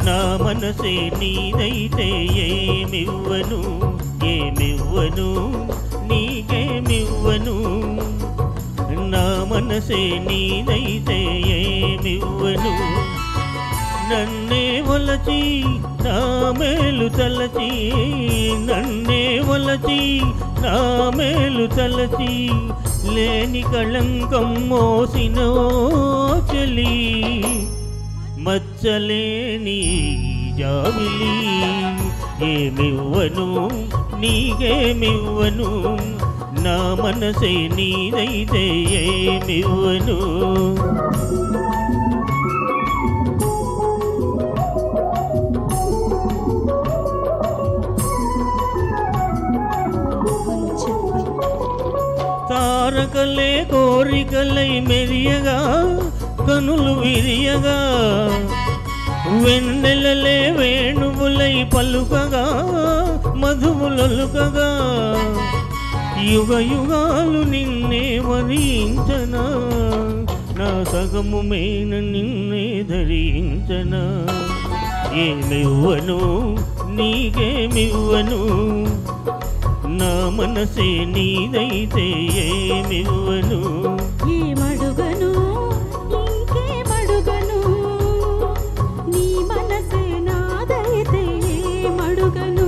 నా మనసే నీదైతే ఏమివ్వను ఏమివ్వను నీకేమివ్వను నా మనసే నీదైతే ఏమివ్వను నన్నే వలచి నా మేలు తలచి నన్నే వలచి నా మేలు తలచి లేని కళంకం మోసిన చలి మచ్చలేని జాబిలి ఏమివ్వను నీకేమివ్వను నా మనసే నీదైతే ఏమివ్వను తారకలే కోరికలై మెరియగా కనులు విరియగా వెన్నెలలే వేణువులై పలుకగా మధువులొలుకగా యుగ యుగాలు నిన్నే వరించనా నా సగము మేన నిన్నే ధరించనా ఏమివ్వను నీకేమివ్వను నా మనసే నీదైతే ఏమివ్వను ఏమడుగను ఇంకేమడుగను నీ మనసే నాదైతే ఏమడుగను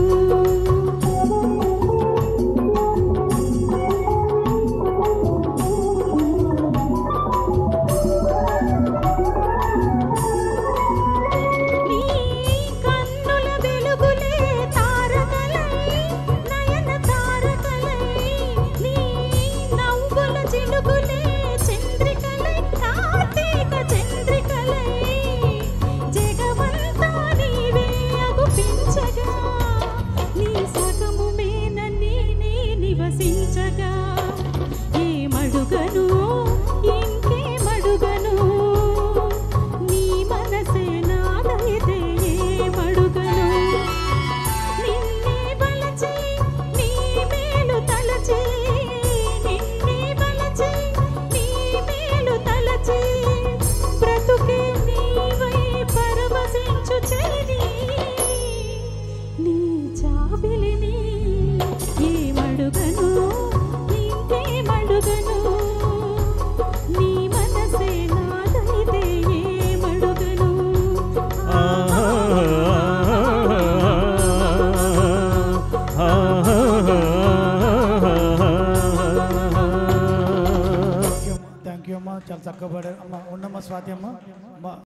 ఏమడుగను ఇంకేమడుగను నీ మనసే నాదైతే ఏమడుగను నిన్నే బలచి నీ మేలు తలచి నిన్నే బలచి నీ మేలు తలచి బ్రతుకే నీవై పరవశించు చెలి నీ జాబిలిని ఏమడుగను ఇంకేమడుగను నీ మనసే నాదైతే ఏమడుగను థ్యాంక్ యూ అమ్మా చాలా చక్కగా పాడారు అమ్మ ఉండమ్మా స్వాతి అమ్మ